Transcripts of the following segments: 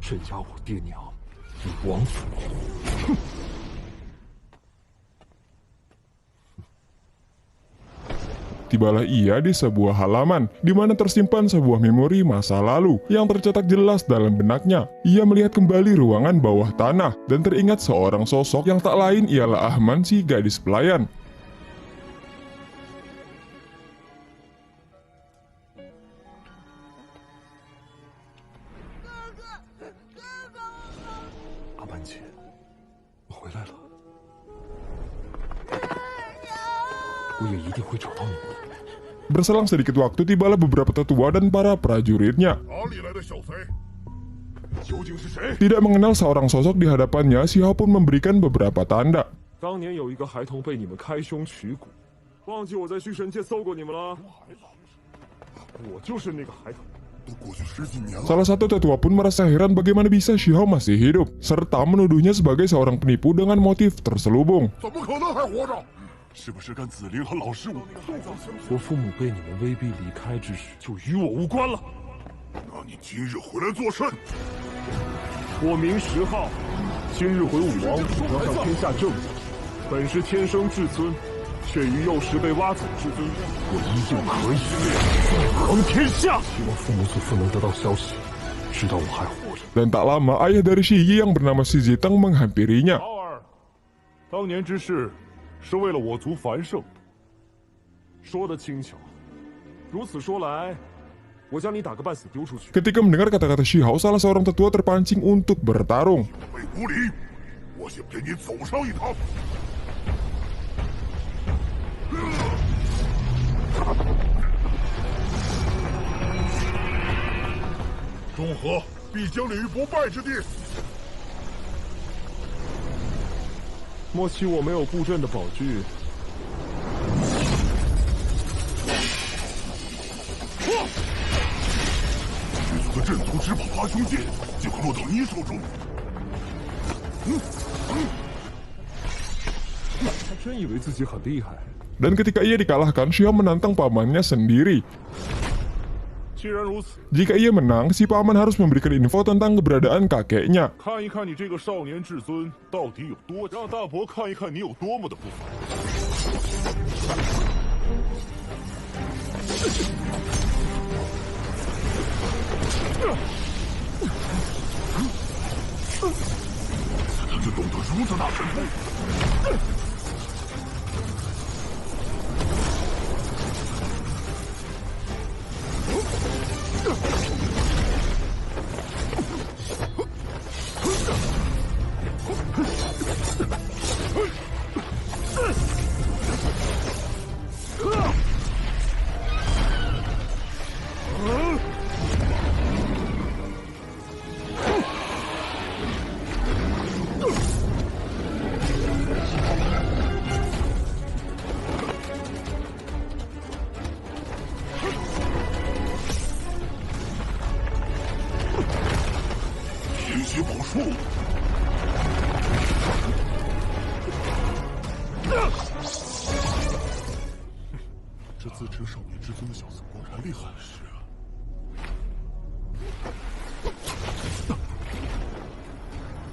镇压我爹娘与王府。哼！ Tibalah ia di sebuah halaman, di mana tersimpan sebuah memori masa lalu yang tercetak jelas dalam benaknya. Ia melihat kembali ruangan bawah tanah dan teringat seorang sosok yang tak lain ialah Ahman, si gadis pelayan. Ahman姐，我回来了，我也一定会找到你们的。 Berselang sedikit waktu, tibalah beberapa tetua dan para prajuritnya. Tidak mengenal seorang sosok di hadapannya, Xiao pun memberikan beberapa tanda. 当年有一个孩童被你们开胸取骨，忘记我在虚神界搜过你们了？我就是那个孩童。 Salah satu tetua pun merasa heran bagaimana bisa Xiao masih hidup, serta menuduhnya sebagai seorang penipu dengan motif terselubung. 我父母被你们威逼离开之时，就与我无关了。那你今日回来作甚？我名石浩，今日回武王府要向天下证明，本是天生至尊，却于幼时被挖走至尊，我依旧可以纵横天下。希望父母祖父能得到消息，知道我还活着。 Dan tak lama, ayah dari Shi Yi yang bernama Shi Ziteng menghampirinya. 豪儿，当年之事。 是为了我族繁盛，说得轻巧。如此说来，我将你打个半死丢出去。 Ketika mendengar kata-kata Xiao, salah seorang tetua terpancing untuk bertarung. 无礼，我先陪你走上一趟。中和必将立于不败之地。 莫欺我没有布阵的宝具。这族的阵图只把八雄剑就会落到你手中。他真以为自己很厉害。 Dan ketika ia dikalahkan, Xiao menantang pamannya sendiri. 既然如此， Jika ia menang, si paman harus memberikan info tentang keberadaan kakeknya. 看一看你这个少年至尊到底有多，让大伯看一看你有多么的不凡。他就懂得如此大神通。 天血宝术。 这自称少年至尊的小子果然厉害。是啊。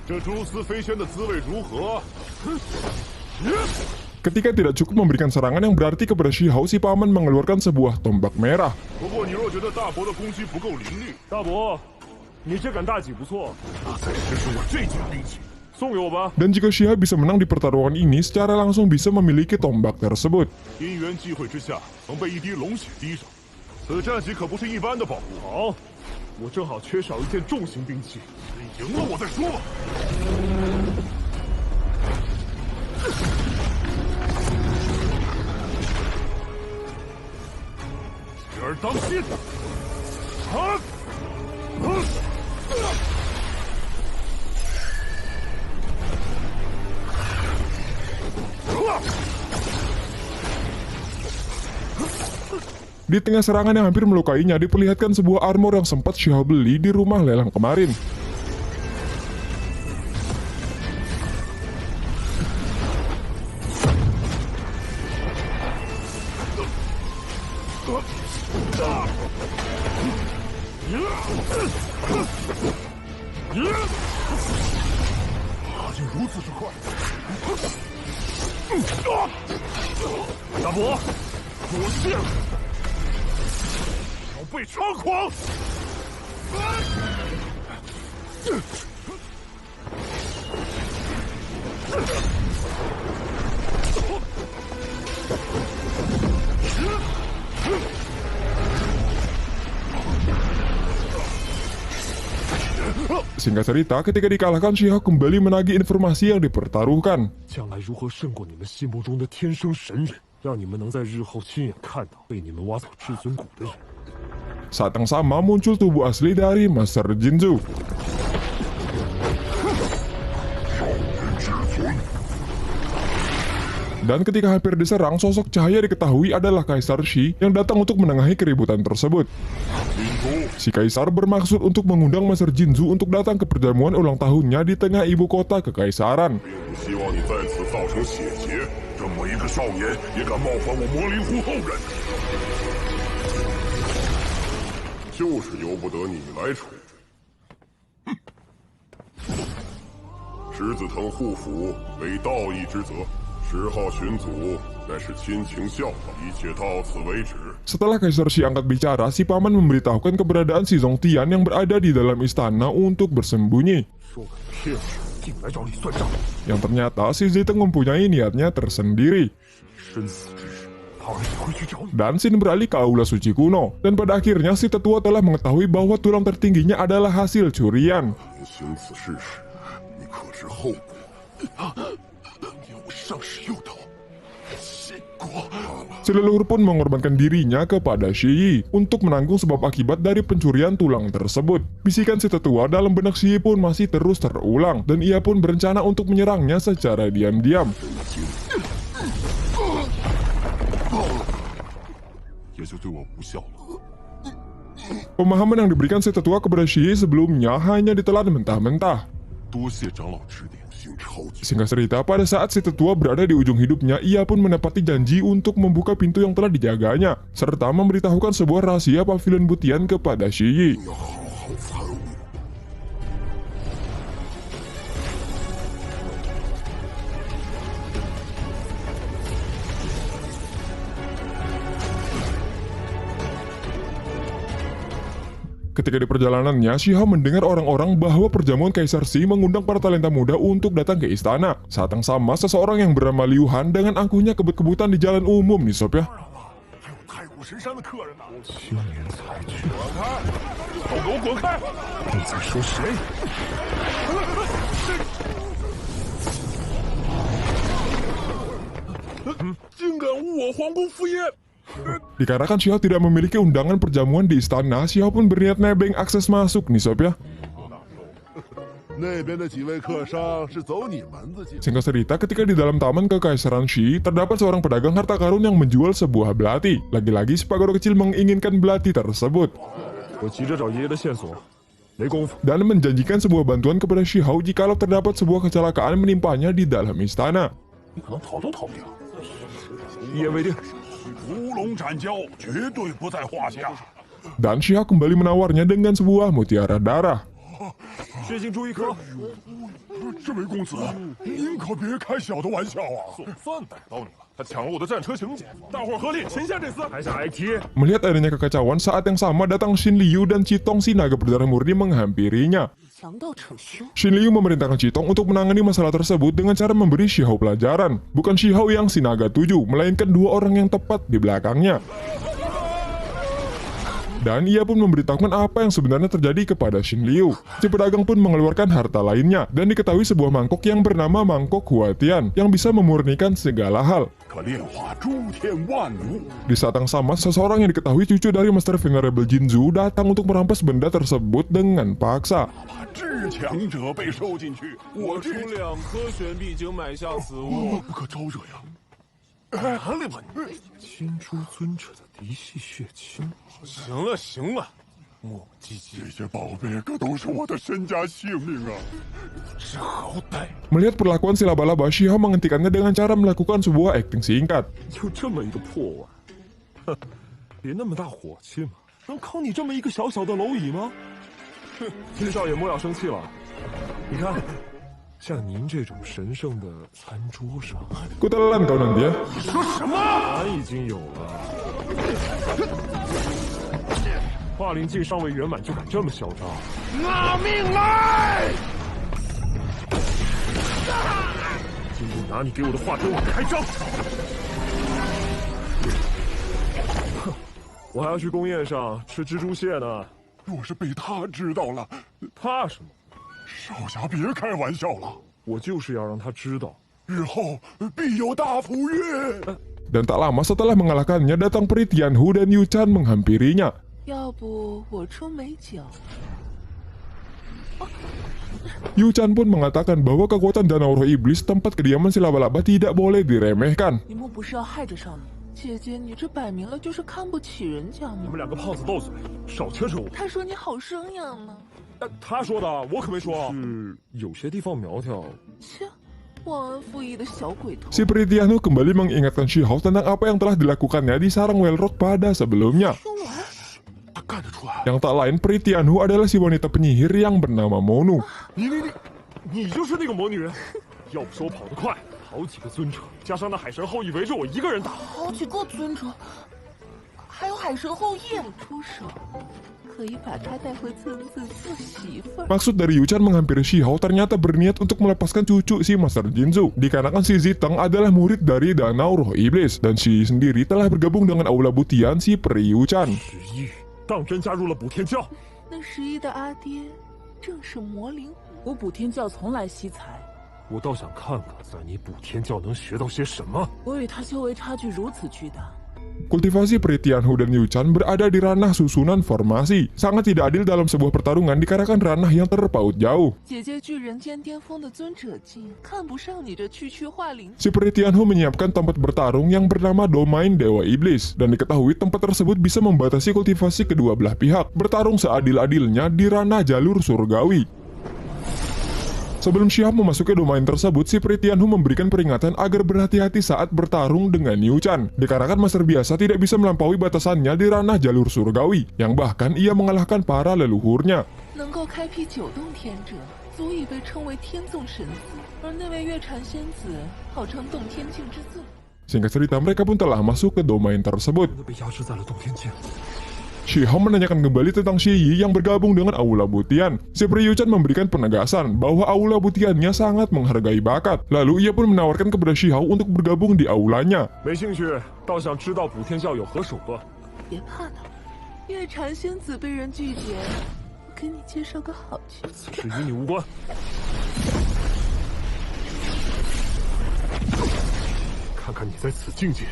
这蛛丝飞仙的滋味如何？ Ketika tidak cukup memberikan serangan yang berarti kepada Xiao, si paman mengeluarkan sebuah tombak merah. 不过你若觉得大伯的攻击不够凌厉，大伯，你这杆大戟不错，那再试试我这件兵器。 送给我吧。 Dan jika Xiao bisa menang di pertarungan ini, secara langsung bisa memiliki tombak tersebut. 因缘际会之下，曾被一滴龙血滴上，此战戟可不是一般的宝物。好，我正好缺少一件重型兵器，赢了我再说吧。起而当心！啊！ Di tengah serangan yang hampir melukainya, diperlihatkan sebuah armor yang sempat Xiao beli di rumah lelang kemarin. 竟如此之快！大伯，我谢了，要被猖狂！Singkat cerita, ketika dikalahkan, She-Hulk kembali menagih informasi yang dipertaruhkan. 将来如何胜过你们心目中的天生神人，让你们能在日后亲眼看到被你们挖走至尊骨的人。 Saat yang sama muncul tubuh asli dari Master Jinzu. Dan ketika hampir diserang, sosok cahaya diketahui adalah Kaisar Shi yang datang untuk menengahi keributan tersebut. Si Kaisar bermaksud untuk mengundang Master Jinzu untuk datang ke perjamuan ulang tahunnya di tengah ibu kota kekaisaran. 希望你在此造成血劫，这么一个少年也敢冒犯我魔灵湖后人，就是由不得你来处置。狮子藤护府为道义之责，10号巡祖乃是亲情孝道，一切到此为止。 Setelah Kaisar Shi angkat bicara, si paman memberitahukan keberadaan si Zongtian yang berada di dalam istana untuk bersembunyi. 说个骗子竟来找你算账， Yang ternyata si Ziteng mempunyai niatnya tersendiri. 生死之时，他儿子会去找你。 Dan Shin beralih ke aula suci kuno. Dan pada akhirnya si tetua telah mengetahui bahwa tulang tertingginya adalah hasil curian. 行此事时，你可知后果？当年我上使诱导，秦国。 Si leluhur pun mengorbankan dirinya kepada Shi Yi untuk menanggung sebab akibat dari pencurian tulang tersebut. Bisikan si tetua dalam benak Shi Yi pun masih terus terulang, dan ia pun berencana untuk menyerangnya secara diam-diam. 也就对我无效了。 Pemahaman yang diberikan si tetua kepada Shi Yi sebelumnya hanya ditelan mentah-mentah. 多谢长老指点，行超级。 Singkat cerita, pada saat si tetua berada di ujung hidupnya, ia pun menepati janji untuk membuka pintu yang telah dijaganya, serta memberitahukan sebuah rahasia pavilion Butian kepada Shi Yi. 要好好参悟。 Ketika di perjalanannya, She-Hulk mendengar orang-orang bahwa perjamuan Kaisar Shi mengundang para talenta muda untuk datang ke istana. Saat yang sama, seseorang yang bernama Liu Han dengan angkuhnya kebut-kebutan di jalan umum nih sob ya. 还有太古神山的客人呢，青年才俊，滚开！都给我滚开！你在说谁？ 竟敢误我皇宫敷衍！ Dikarenakan She-Hulk tidak memiliki undangan perjamuan di istana, She-Hulk pun berniat nebeng akses masuk nih sob ya. 那边的几位客商是走你门子进。 Singkat cerita, ketika di dalam taman kekaisaran Shi, terdapat seorang pedagang harta karun yang menjual sebuah belati. Lagi-lagi si Pagoro kecil menginginkan belati tersebut 我急着找爷爷的线索，没工夫。 dan menjanjikan sebuah bantuan kepada She-Hulk jikalau terdapat sebuah kecelakaan menimpanya di dalam istana. 你可能逃都逃不掉。一言为定。 屠龙斩蛟绝对不在话下。 Dan She-Hulk kembali menawarnya dengan sebuah mutiara darah. 血镜珠一颗，这位公子，您可别开小的玩笑啊！总算逮到你了。他抢了我的战车请柬，大伙儿合力擒下这厮。台下 IT， Melihat adanya kekacauan, saat yang sama datang Shin Liu dan Chitong si naga berdarah murni menghampirinya. 强盗逞凶， Shin Liu memerintahkan Chitong untuk menangani masalah tersebut dengan cara memberi She-Hulk pelajaran. Bukan She-Hulk yang si naga 7, melainkan dua orang yang tepat di belakangnya. Dan ia pun memberitahukan apa yang sebenarnya terjadi kepada Shin Liu. Si pedagang pun mengeluarkan harta lainnya, dan diketahui sebuah mangkok yang bernama Mangkok Huatian, yang bisa memurnikan segala hal. 可炼化诸天万物。 Di saat yang sama, seseorang yang diketahui cucu dari Master Venerable Jinzu datang untuk merampas benda tersebut dengan paksa. 把至强者被收进去，我这2颗玄币经买下此物。不可招惹呀！哪里吧你！天珠尊者的嫡系血亲。行了行了，磨磨唧唧，这些宝贝可都是我的身家性命啊！是好歹。 Melihat perlakuan si laba-laba, She-Hulk menghentikannya dengan cara melakukan sebuah acting singkat. 就这么一个破碗，哼，别那么大火气嘛，能扛你这么一个小小的蝼蚁吗？哼，金少爷莫要生气了，你看，像您这种神圣的餐桌上， Ku telan kau nanti ya. 俺已经有了。化灵境尚未圆满就敢这么嚣张？拿命来！今天拿你给我的话跟我开张！哼，我还要去宫宴上吃蜘蛛蟹呢。若是被他知道了，怕什么？少侠别开玩笑了，我就是要让他知道。日后必有大福运。 Dan tak lama setelah mengalahkannya, datang Pri Tianhu dan Yu Chan menghampirinya. 要不我出美酒？ Yu Chan pun mengatakan bahwa kekuatan danau roh iblis tempat kediaman si laba-laba tidak boleh diremehkan. 你们不是要害着少年？姐姐，你这摆明了就是看不起人家嘛！你们两个胖子斗嘴，少牵扯我。他说你好生养呢。他说的，我可没说。是有些地方苗条。切，忘恩负义的小鬼头！ Si Pri Tianhu kembali mengingatkan Shihao tentang apa yang telah dilakukannya di sarang Wellrock pada sebelumnya. 说完， 他干得出来。 Yang tak lain, Pri Tianhu adalah si wanita penyihir yang bernama Monu. 你就是那个魔女。要不是我跑得快，好几个尊者加上那海神后裔围着我一个人打。好几个尊者，还有海神后裔，出手可以把他带回村子做媳妇儿。 Maksud dari Yu Chan menghampiri Shihao ternyata berniat untuk melepaskan cucu si Master Jinzu. Dikarenakan si Ziteng adalah murid dari Danau Roh Iblis. Dan si sendiri telah bergabung dengan Aula Butian si Pri Yu Chan. 11当真加入了补天教。那11的阿爹正是魔灵虎。我补天教从来惜才，我倒想看看，在你补天教能学到些什么。我与他修为差距如此巨大。 Kultivasi Pri Tianhu dan Yu Chan berada di ranah susunan formasi. Sangat tidak adil dalam sebuah pertarungan dikarenakan ranah yang terpaut jauh. 姐姐距人间巅峰的尊者近，看不上你这区区化灵。 Si Pri Tianhu menyiapkan tempat bertarung yang bernama Domain Dewa Iblis. Dan diketahui tempat tersebut bisa membatasi kultivasi kedua belah pihak. Bertarung seadil-adilnya di ranah jalur surgawi. Sebelum Shihao memasuki domain tersebut, si Pri Tianhu memberikan peringatan agar berhati-hati saat bertarung dengan Yu Chan. Dikarenakan master biasa tidak bisa melampaui batasannya di ranah jalur surgawi, yang bahkan ia mengalahkan para leluhurnya. 能够开辟九洞天者，足以被称为天纵神子，而那位月禅仙子号称洞天境之最。 Singkat cerita, mereka pun telah masuk ke domain tersebut. 被压制在了洞天境。 Shihao menanyakan kembali tentang Shi Yi yang bergabung dengan Aula Butian. Si Pri Yu Chan memberikan penegasan bahwa Aula Butiannya sangat menghargai bakat. Lalu ia pun menawarkan kepada Shihao untuk bergabung di aulanya. 没兴趣，倒想知道补天教有何手段。别怕他，月禅仙子被人拒绝，我给你介绍个好去处。此事与你无关。看看你在此境界，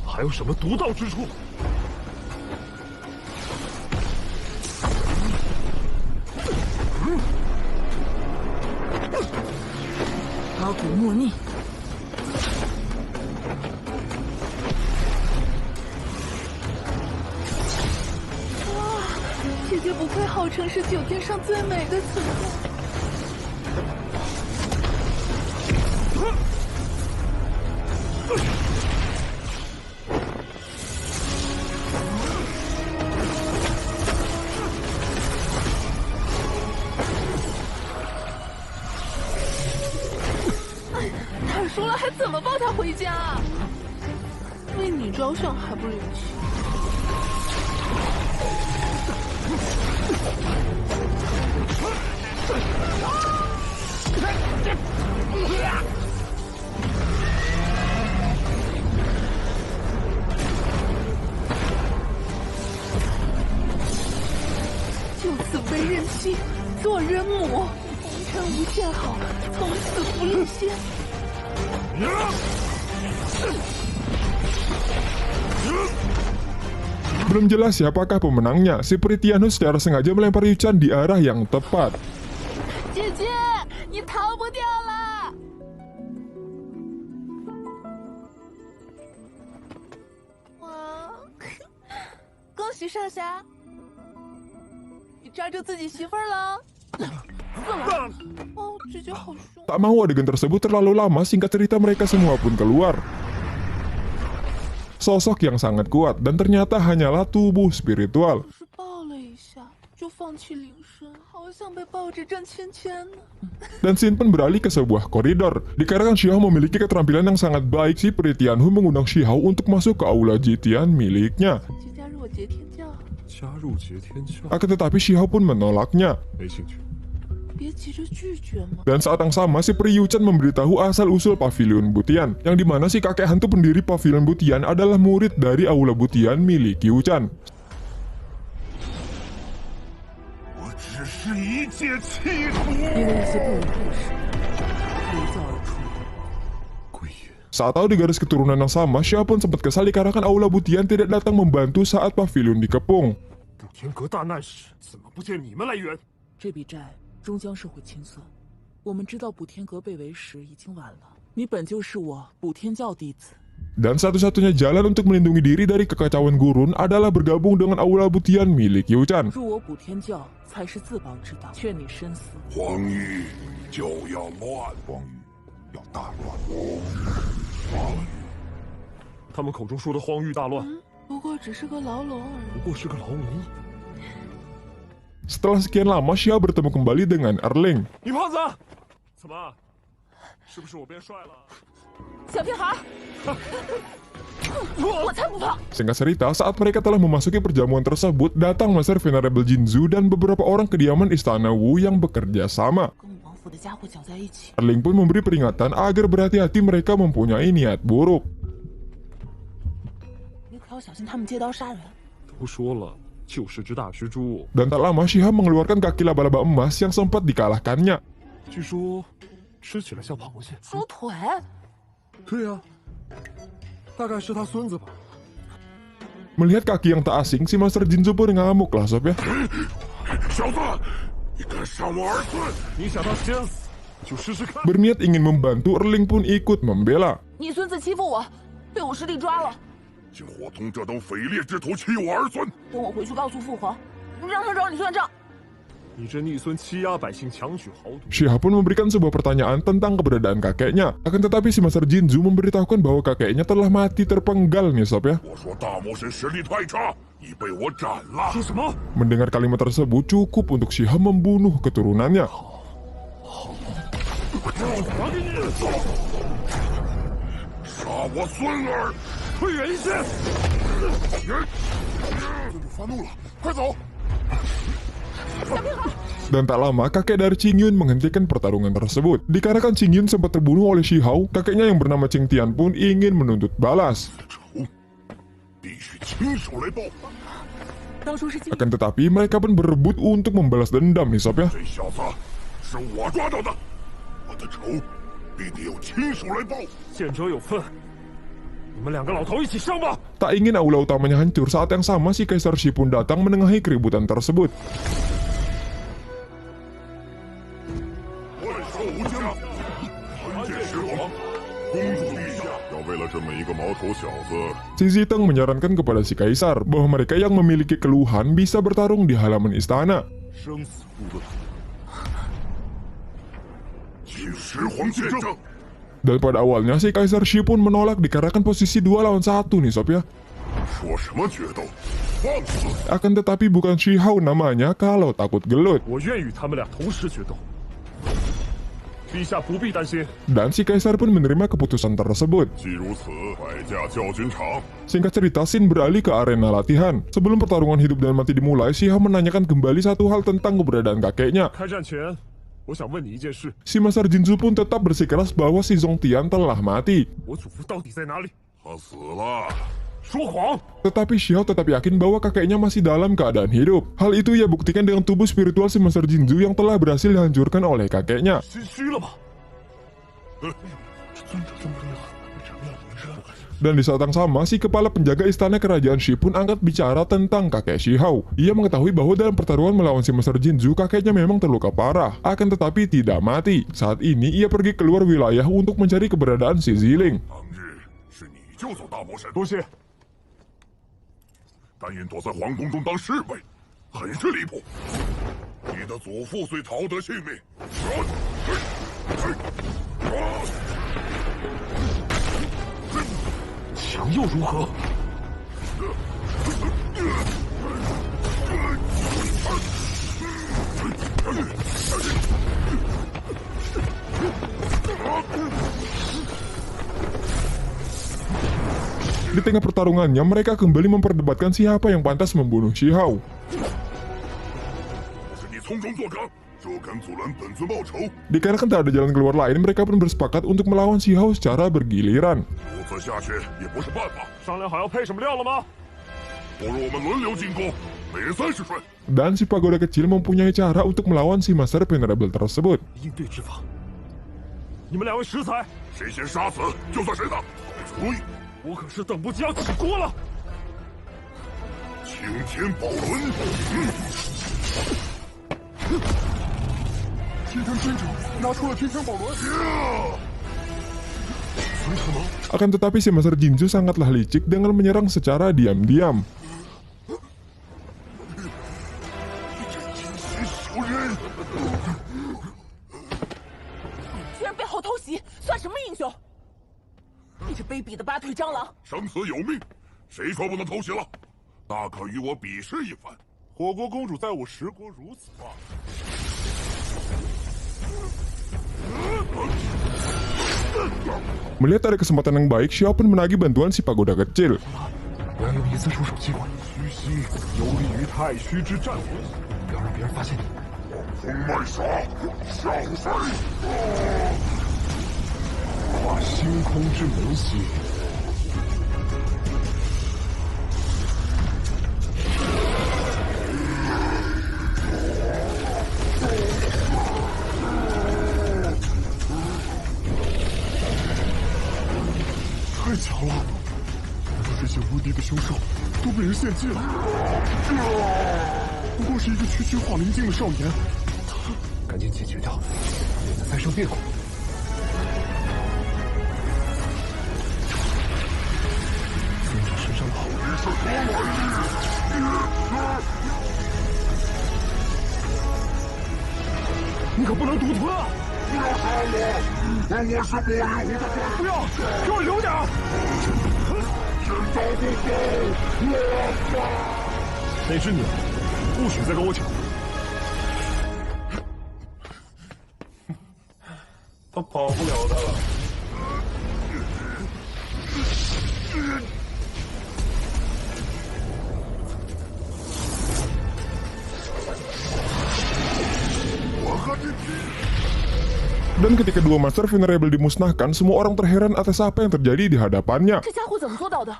还有什么独到之处？ 高古莫逆，哇！姐姐不愧号称是九天上最美的存在。输了还怎么抱他回家啊？为你着想还不领情？就此为人妻，做人母，红尘无限好，从此不离仙。 Belum jelas siapakah pemenangnya. Si Pri Tianhu secara sengaja melempar Yu Chan di arah yang tepat. 姐姐，你逃不掉了！哇，恭喜少侠，你抓住自己媳妇儿了。死了！哦，姐姐好凶。 Tak mau adegan tersebut terlalu lama, singkat cerita mereka semua pun keluar. Sosok yang sangat kuat dan ternyata hanyalah tubuh spiritual. 是抱了一下就就放弃领神，好想被抱着挣钱钱呢。 Dan scene pun beralih ke sebuah koridor. Dikarenakan Xiao memiliki keterampilan yang sangat baik, si peri Tianhu mengundang Xiao untuk masuk ke aula Jitian miliknya. 去加入我劫天教，加入劫天教， Akan tetapi Xiao pun menolaknya. 没兴趣。 别急着拒绝嘛。 Dan saat yang sama, si peri Yu Chen memberitahu asal-usul Pavilion Butian, yang dimana si kakek hantu pendiri Pavilion Butian adalah murid dari aula Butian milik Yu Chen. 我只是一介弃徒。因为一些不如故事脱造而出。 归隐， Saat tahu di garis keturunan yang sama, Xiao pun sempat kesal dikarenakan aula Butian tidak datang membantu saat Pavilion dikepung. 补天阁大难时，怎么不见你们来援？这笔债终将是会清算。我们知道补天阁被围时已经晚了。你本就是我补天教弟子， Dan satu-satunya jalan untuk melindungi diri dari kekacauan gurun adalah bergabung dengan aula Butian milik Yu Chen. 入我补天教才是自保之道。劝你深思。荒域就要乱，荒域要大乱。他们口中说的荒域大乱，不过只是个牢笼而已。不过是个牢笼。 Setelah sekian lama, Xiao bertemu kembali dengan Erling. 女胖子，怎么？是不是我变帅了？小屁孩，我才不怕！ Singkat cerita, saat mereka telah memasuki perjamuan tersebut, datang Master Venerable Jinzu dan beberapa orang kediaman Istana Wu yang bekerja sama. 跟武王府的家伙搅在一起， Erling pun memberi peringatan agar berhati-hati mereka mempunyai niat buruk. 你可要小心他们借刀杀人。都说了，就是只大蜘蛛。 Dan tak lama, Shihab mengeluarkan kaki laba-laba emas yang sempat dikalahkannya. 据说吃起来像螃蟹。猪腿，对呀、大概是他孙子吧。 Melihat kaki yang tak asing, si Master Jinzu pun ngamuk lah sob ya. 小子，你敢杀我儿孙？你想他先死，就试试看。 Berniat ingin membantu, Erling pun ikut membela. 你孙子欺负我，被我师弟抓了。 竟伙同这等匪劣之徒欺我儿孙！等我回去告诉父皇，让他找你算账。 你这逆孙欺压百姓，强取豪赌， Shihab pun memberikan sebuah pertanyaan tentang keberadaan kakeknya. Akan tetapi si Master Jinzu memberitahukan bahwa kakeknya telah mati terpenggal nih sob ya. 我说大魔神实力太差，已被我斩了。说什么？ Mendengar kalimat tersebut cukup untuk Shihab membunuh keturunannya. 杀我孙儿！退远一些！尊主发怒了，快走！ Dan tak lama, kakek dari Qing Yun menghentikan pertarungan tersebut. Dikarenakan Qing Yun sempat terbunuh oleh Shi Hao, kakeknya yang bernama Qing Tian pun ingin menuntut balas. 仇必须亲手来报。 当初是晋 Akan tetapi, mereka pun berebut untuk membalas dendam nih sob ya. 这小子是我抓到的，我的仇必得要亲手来报。 见者有份，你们两个老头一起上吧！ Tak ingin aula utamanya hancur, saat yang sama si Kaisar Shi pun datang menengahi keributan tersebut. 万寿无疆，团结十王，公主陛下要为了这么一个毛头小子， Si Ziteng menyarankan kepada si Kaisar bahwa mereka yang memiliki keluhan bisa bertarung di halaman istana. 生死不论，请十皇见证。 Dan pada awalnya si Kaisar Shi pun menolak dikarenakan posisi 2 lawan 1 nih sob ya. 说什么决斗？放肆！ Akan tetapi bukan Shi Hao namanya kalau takut gelut. 我愿与他们俩同时决斗，陛下不必担心。 Dan si Kaisar pun menerima keputusan tersebut. 既如此，快驾教军场。 Singkat cerita, Sin beralih ke arena latihan. Sebelum pertarungan hidup dan mati dimulai, Shi Hao menanyakan kembali satu hal tentang keberadaan kakeknya. 开战前，我想问你一件事： Si Master Jinzu pun tetap bersikeras bahwa si Zongtian telah mati. 我祖父到底在哪里？他死了。 说谎！ Tetapi Shi Hao tetap yakin bahwa kakeknya masih dalam keadaan hidup. Hal itu ia buktikan dengan tubuh spiritual si Master Jinzu yang telah berhasil dihancurkan oleh kakeknya. 心虚了吗？这尊者这么厉害，为什么要我知道？ Dan di saat yang sama, si kepala penjaga istana kerajaan Shi pun angkat bicara tentang kakek Shi Hao. Ia mengetahui bahwa dalam pertarungan melawan si Master Jinzu, kakeknya memang terluka parah, akan tetapi tidak mati. Saat ini, ia pergi keluar wilayah untuk mencari keberadaan si Ziling. 当日是你救走大魔神，多谢。但因躲在皇宫中当侍卫，很是离谱。你的祖父虽逃得性命，强又如何？ 我 Di tengah pertarungannya, mereka kembali memperdebatkan siapa yang pantas membunuh Shi Hao. 是你从中作梗，这敢阻拦本尊报仇。 Dikarenakan tak ada jalan keluar lain, mereka pun bersepakat untuk melawan Shi Hao secara bergiliran. 如此下去也不是办法，商量好要配什么料了吗？ 不如我们轮流进攻，每人30分。 Dan si pagoda kecil mempunyai cara untuk melawan si Master Venerable tersebut. 应对之法。你们两位食材，谁先杀死就算谁的。出一，我可是等不及要起锅了。擎天宝轮。天坛尊者拿出了天天宝轮。 Akan tetapi si Master Jinzu sangatlah licik dengan menyerang secara diam-diam. 居然背后偷袭，算什么英雄？你这卑鄙的八腿蟑螂！ 生死有命，谁说不能偷袭了？大可与我比试一番。火国公主在我十国如此霸道。 Melihat ada kesempatan yang baik, Xiao pun menagih bantuan si pagoda kecil. 我要用一次出手机会，虚息有利于太虚之战魂，不要让别人发现你。红麦莎，小飞，化星空之门息。太强了！难道这些无敌的凶兽都被人献祭了？不过是一个区区化灵境的少年，赶紧解决掉，免得再生变故。尊者身上的好运是多来！你可不能独吞啊！ 不要杀我！我是莫云湖的怪物！不要，给我留点儿！天道不够，我发！那是你，不许再跟我抢！他跑不了的了。 Dan ketika dua Master Venerable dimusnahkan, semua orang terheran atas apa yang terjadi di hadapannya. 这家伙怎么做到的？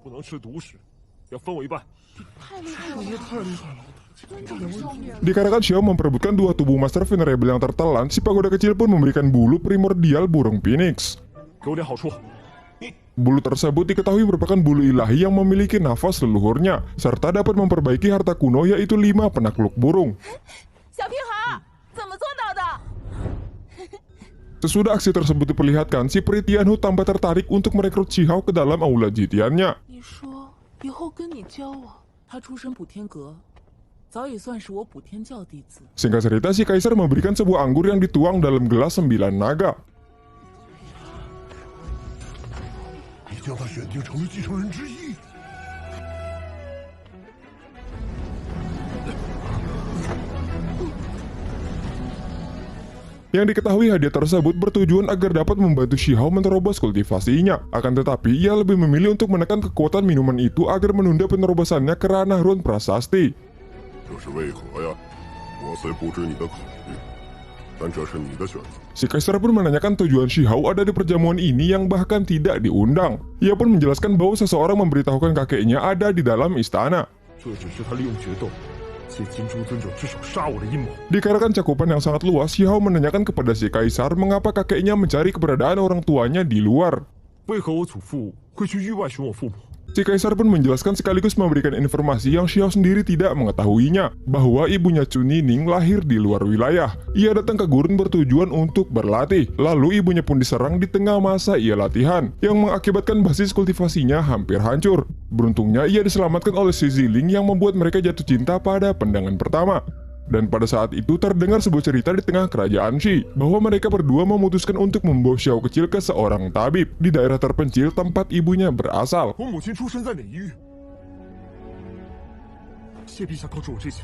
不能吃独食，要分我一半。太厉害了！也太厉害了！尊者的少年。 Dikarenakan Xiao memperebutkan dua tubuh Master Venerable yang tertelan, si pagoda kecil pun memberikan bulu primordial burung phoenix. 给我点好处。 Bulu tersebut diketahui merupakan bulu ilahi yang memiliki nafas leluhurnya, serta dapat memperbaiki harta kuno yaitu 5 penakluk burung. 小屁孩，怎么做到的？ Sesudah aksi tersebut diperlihatkan, si peri Tianhu tambah tertarik untuk merekrut Shi Hao ke dalam aula jitiannya. 你说以后跟你交往，他出身补天阁，早已算是我补天教弟子。 Singkat cerita, si kaisar memberikan sebuah anggur yang dituang dalam gelas 9 naga. 你将他选定成为继承人之一。 Yang diketahui hadiah tersebut bertujuan agar dapat membantu Shi Hao menerobos kultivasinya. Akan tetapi, ia lebih memilih untuk menekan kekuatan minuman itu agar menunda penerobosannya ke ranah rune prasasti. 这是为何呀？我虽不知你的考虑，但这是你的选择。 Si kaisar pun menanyakan tujuan Shi Hao ada di perjamuan ini yang bahkan tidak diundang. Ia pun menjelaskan bahwa seseorang memberitahukan kakeknya ada di dalam istana. 这只是他利用决斗，借金珠尊者之手杀我的阴谋。 Dikarenakan cakupan yang sangat luas, Shi Hao menanyakan kepada si kaisar mengapa kakeknya mencari keberadaan orang tuanya di luar. 为何我祖父会去域外寻我父母？ Si kaisar pun menjelaskan sekaligus memberikan informasi yang Shi Hao sendiri tidak mengetahuinya, bahwa ibunya Chu Nining lahir di luar wilayah. Ia datang ke gurun bertujuan untuk berlatih, lalu ibunya pun diserang di tengah masa ia latihan, yang mengakibatkan basis kultivasinya hampir hancur. Beruntungnya ia diselamatkan oleh si Ziling yang membuat mereka jatuh cinta pada pandangan pertama. Dan pada saat itu terdengar sebuah cerita di tengah kerajaan Shi, bahwa mereka berdua memutuskan untuk membawa Xiao kecil ke seorang tabib di daerah terpencil tempat ibunya berasal. 我母亲出生在哪一域？谢陛下告诉我这些。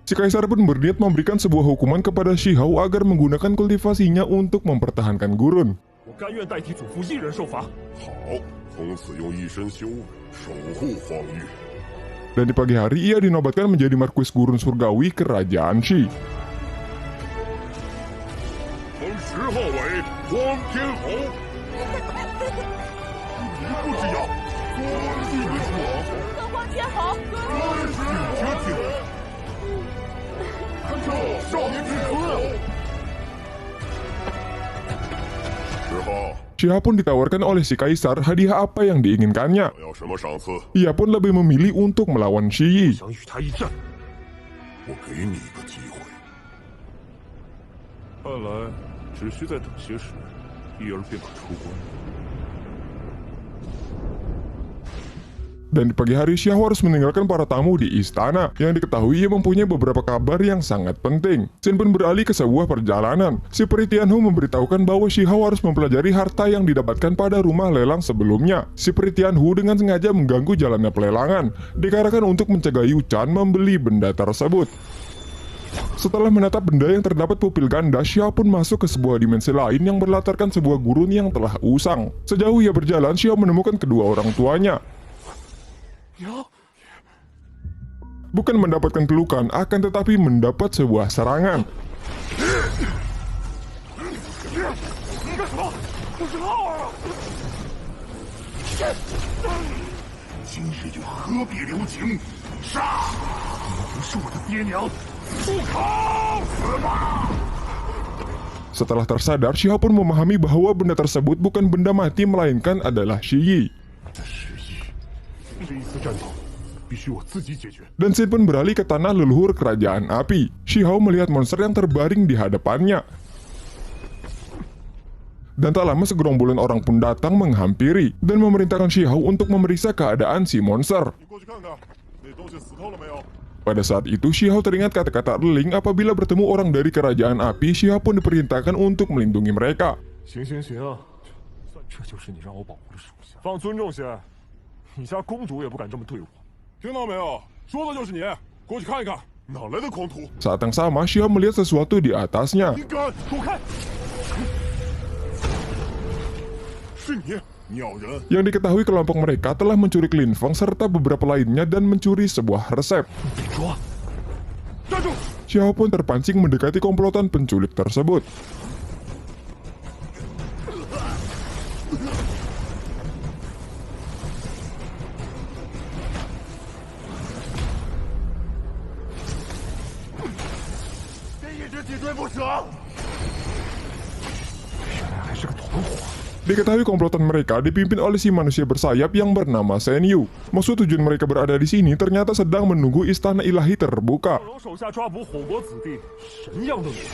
Si kaisar pun berniat memberikan sebuah hukuman kepada Shihao agar menggunakan kultivasinya untuk mempertahankan gurun. 我甘愿代替祖父一人受罚。好，从此用一身修为守护荒域。 Dan di pagi hari ia dinobatkan menjadi Marquis Gurun Surgawi Kerajaan Shi. 封10号为光天侯。一步之遥，尊敬的主王。 跟光天侯，绝听。少年至尊。10号， Shihao pun ditawarkan oleh si kaisar hadiah apa yang diinginkannya. 想要什么赏赐？ Ia pun lebih memilih untuk melawan Shi Yi. 想与他一战。我给你一个机会。看来只需再等些时，一儿便可出关。 Dan di pagi hari Shihao harus meninggalkan para tamu di istana. Yang diketahui ia mempunyai beberapa kabar yang sangat penting. Shen pun beralih ke sebuah perjalanan. Si peri Tianhu memberitahukan bahwa Shihao harus mempelajari harta yang didapatkan pada rumah lelang sebelumnya. Si peri Tianhu dengan sengaja mengganggu jalannya pelelangan, dikarenakan untuk mencegah Yu Chan membeli benda tersebut. Setelah menatap benda yang terdapat pupil ganda, Shihao pun masuk ke sebuah dimensi lain yang berlatarkan sebuah gurun yang telah usang. Sejauh ia berjalan, Shihao menemukan kedua orang tuanya. Bukan mendapatkan pelukan, akan tetapi mendapat sebuah serangan. 今日就何必留情？杀！你不是我的爹娘，住口！死吧！ Setelah tersadar, Shihao pun memahami bahwa benda tersebut bukan benda mati melainkan adalah Shi Yi. 这一次战斗必须我自己解决。 Dan Shen pun beralih ke tanah leluhur kerajaan api. Shihao melihat monster yang terbaring di hadapannya. Dan tak lama segerombolan orang pun datang menghampiri dan memerintahkan Shihao untuk memeriksa keadaan si monster. 你过去看看，那东西死透了没有？ Pada saat itu Shihao teringat kata-kata Erling apabila bertemu orang dari kerajaan api. Shihao pun diperintahkan untuk melindungi mereka. 行行行啊，这就是你让我保护的属下。放尊重些，你家公主也不敢这么对我。听到没有？说的就是你，过去看一看。哪来的狂徒？ Saat yang sama, Shihao melihat sesuatu di atasnya. 你敢躲开！是你，鸟人！ Yang diketahui kelompok mereka telah menculik Lin Feng serta beberapa lainnya dan mencuri sebuah resep. 说，站住！ Shihao pun terpancing mendekati komplotan penculik tersebut. Diketahui komplotan mereka dipimpin oleh si manusia bersayap yang bernama Shen Yu. Maksud tujuan mereka berada di sini ternyata sedang menunggu istana ilahi terbuka. 龙手下抓捕火国子弟，神样的女人。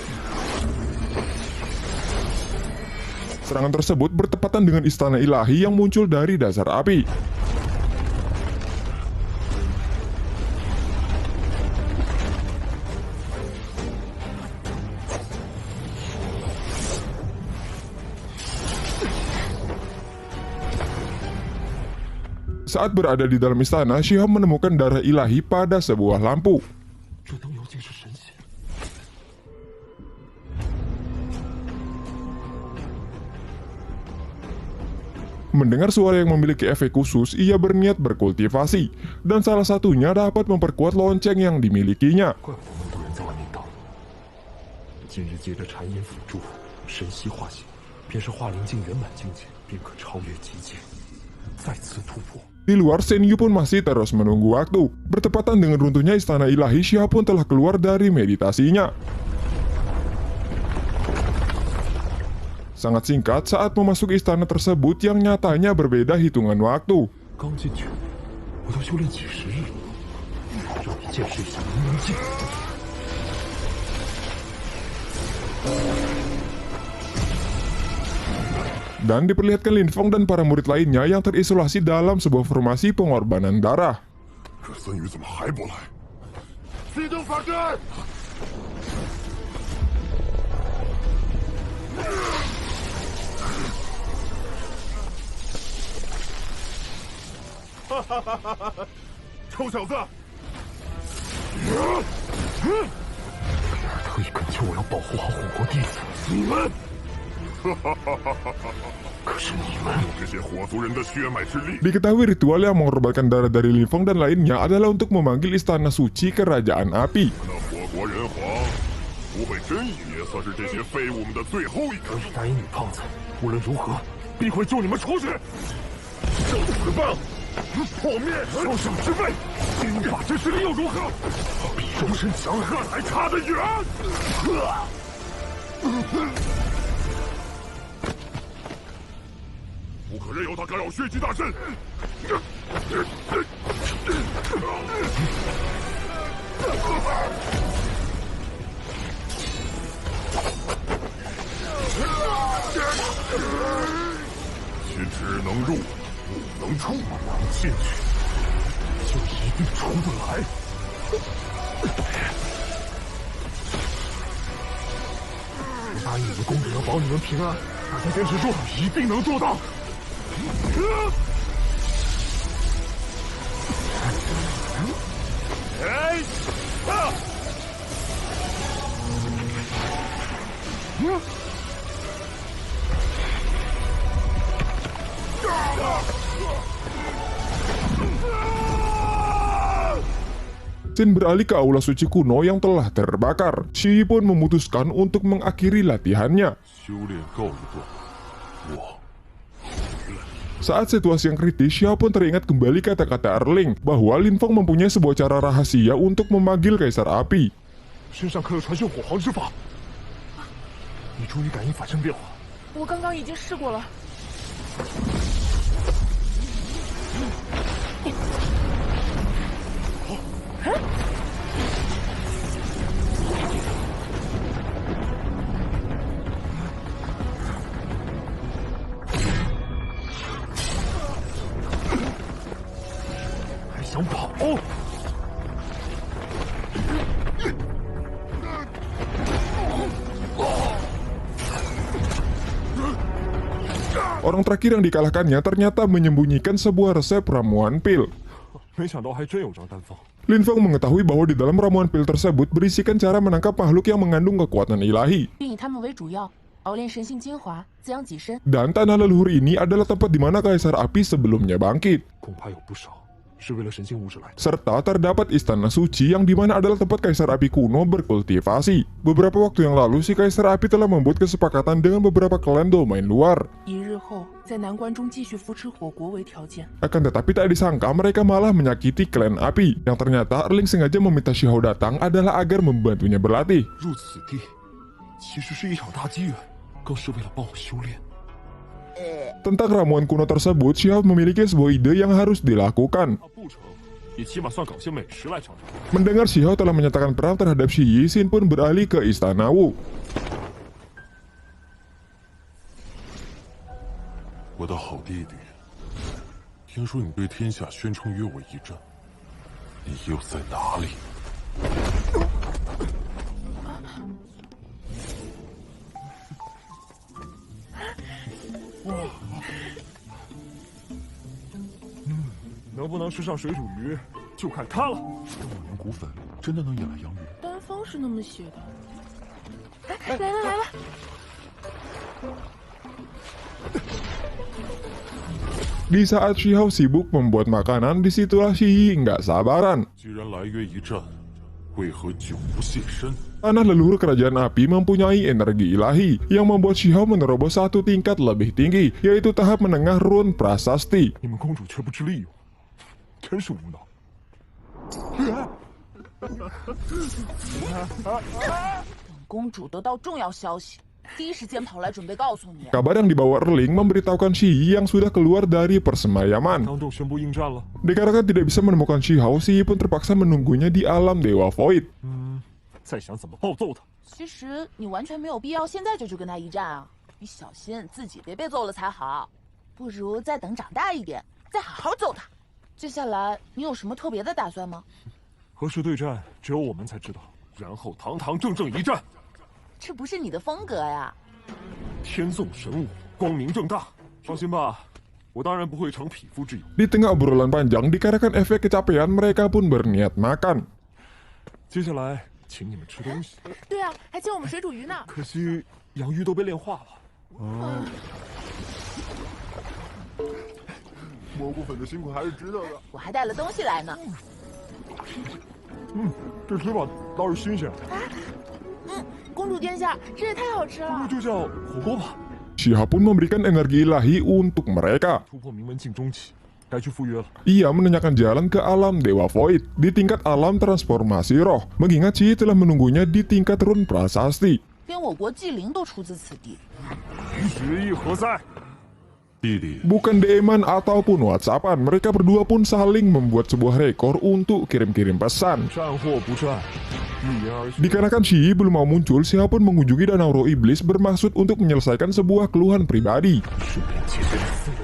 Serangan tersebut bertepatan dengan istana ilahi yang muncul dari dasar api. Saat berada di dalam istana, Shihao menemukan darah ilahi pada sebuah lampu. 这灯油竟是神血。 Mendengar suara yang memiliki efek khusus, ia berniat berkultivasi, dan salah satunya dapat memperkuat lonceng yang dimilikinya. 怪不得那么多人在外面等。今日借着禅音辅助，神息化形，便是化灵境圆满境界，便可超越极限，再次突破。 Di luar, Shen Yu pun masih terus menunggu waktu. Bertepatan dengan runtuhnya istana ilahi, Shihao pun telah keluar dari meditasinya. Sangat singkat saat memasuki istana tersebut yang nyatanya berbeda hitungan waktu. 刚进去，我都修炼几十日了，让你见识一下灵能境。 Dan diperlihatkan Lin Feng dan para murid lainnya yang terisolasi dalam sebuah formasi pengorbanan darah. 这孙宇怎么还不来？启动法阵！ 传臭小子！特意恳求我要保护好火国弟子，你们，可是你们这些火族人的血脉之力， Diketahui ritual yang mengorbankan darah dari Lin Feng dan lainnya adalah untuk memanggil istana suci kerajaan api. 那火国人皇不会真以为算是这些废物们的最后一根。答应女胖子，无论如何必会救你们出去。受死吧！破灭烧伤之辈，一法之实力又如何？比终身强悍还差得远。不可任由他干扰血祭大阵。其只能入，不能出。进去就一定出不来。我答应你们公主要保你们平安，大家坚持住，一定能做到。哎！啊！Shin beralih ke aula suci kuno yang telah terbakar. Shi pun memutuskan untuk mengakhiri latihannya. 修炼告一段，我 Saat situasi yang kritis, Xiao pun teringat kembali kata-kata Erling bahwa Lin Feng mempunyai sebuah cara rahasia untuk memanggil Kaisar Api. 身上刻有传讯火皇之法，你注意感应法阵变化。我刚刚已经试过了。还想跑？ Orang terakhir yang dikalahkannya ternyata menyembunyikan sebuah resep ramuan pil. 没想到还真有张丹方。 Lin Feng mengetahui bahwa di dalam ramuan pil tersebut berisikan cara menangkap makhluk yang mengandung kekuatan ilahi. 并以他们为主要，熬炼神性精华，滋养己身。 Dan tanah leluhur ini adalah tempat di mana Kaisar Api sebelumnya bangkit. 恐怕有不少是为了神性物质来的。 Serta terdapat istana suci yang dimana adalah tempat Kaisar Api kuno berkultivasi. Beberapa waktu yang lalu si Kaisar Api telah membuat kesepakatan dengan beberapa klan domain luar. 1日后，在南关中继续扶持火国为条件。 Akan tetapi tak disangka mereka malah menyakiti klan Api. Yang ternyata Erling sengaja meminta Xiao datang adalah agar membantunya berlatih. 入此地其实是一场大机缘，更是为了帮我修炼。 Tentang ramuan kuno tersebut, Xiao memiliki sebuah ide yang harus dilakukan. 不成，也起码算搞些美食来尝尝。 Mendengar Xiao telah menyatakan perang terhadap Shi Yi, Xin pun beralih ke istana Wu. 我的好弟弟，听说你对天下宣称约我一战，你又在哪里？ 能不能吃上水煮鱼，就看他了。这我人骨粉真的能引来养鱼？丹方是那么写的。来了来了！ Di saat Xiao sibuk membuat makanan, disitulah Shi Yi nggak sabaran. 既然来约一战，为何久不现身？ Tanah leluhur kerajaan api mempunyai energi ilahi yang membuat Xiao menerobos satu tingkat lebih tinggi, yaitu tahap menengah Run Prasasti. 你们公主却不知利用，真是无脑。 公主得到重要消息，第一时间跑来准备告诉你。 Kabar yang dibawa Erling memberitahukan Shi Yi yang sudah keluar dari persemayaman. 当众宣布应战了。 Dikarenakan tidak bisa menemukan Xiao, Shi Yi pun terpaksa menunggunya di alam Dewa Void. 再想怎么暴揍他。 其实你完全没有必要现在就去跟他一战啊！你小心自己别被揍了才好。不如再等长大一点，再好好揍他。接下来你有什么特别的打算吗？ 何时对战，只有我们才知道。然后堂堂正正一战， 这不是你的风格呀！ 天纵神武，光明正大。放心吧，我当然不会尝匹夫之勇。 Di tengah obrolan panjang, dikarenakan efek kecapean, mereka pun berniat makan. 接下来，请你们吃东西。对啊，还请我们水煮鱼呢。可惜洋芋都被炼化了。蘑菇粉的辛苦还是值得的。我还带了东西来呢。这吃法倒是新鲜，公主殿下，这也太好吃了。就叫火锅吧。 Shihab pun memberikan energi ilahi untuk mereka. 突破名门境中期，该去赴约了。 Ia menanyakan jalan ke alam Dewa Void di tingkat alam transformasi roh, mengingat Shi telah menunggunya di tingkat run prasasti. 连我国祭灵都出自此地。决议何在？弟弟， Bukan DM-an ataupun WhatsApp-an, mereka berdua pun saling membuat sebuah rekor untuk kirim-kirim pesan. 战或不战，一言而行。 Dikarenakan Shi belum mau muncul, Shihab pun mengunjungi Danau Roh Iblis bermaksud untuk menyelesaikan sebuah keluhan pribadi. 顺便解决私人。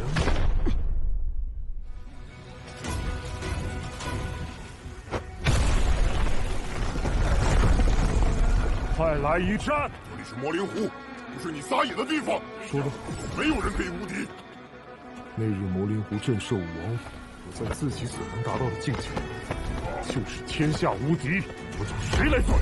快来一战！这里是魔灵湖，不是你撒野的地方。说得好，没有人可以无敌。那日魔灵湖震慑武王，我在自己所能达到的境界，就是天下无敌，我找谁来做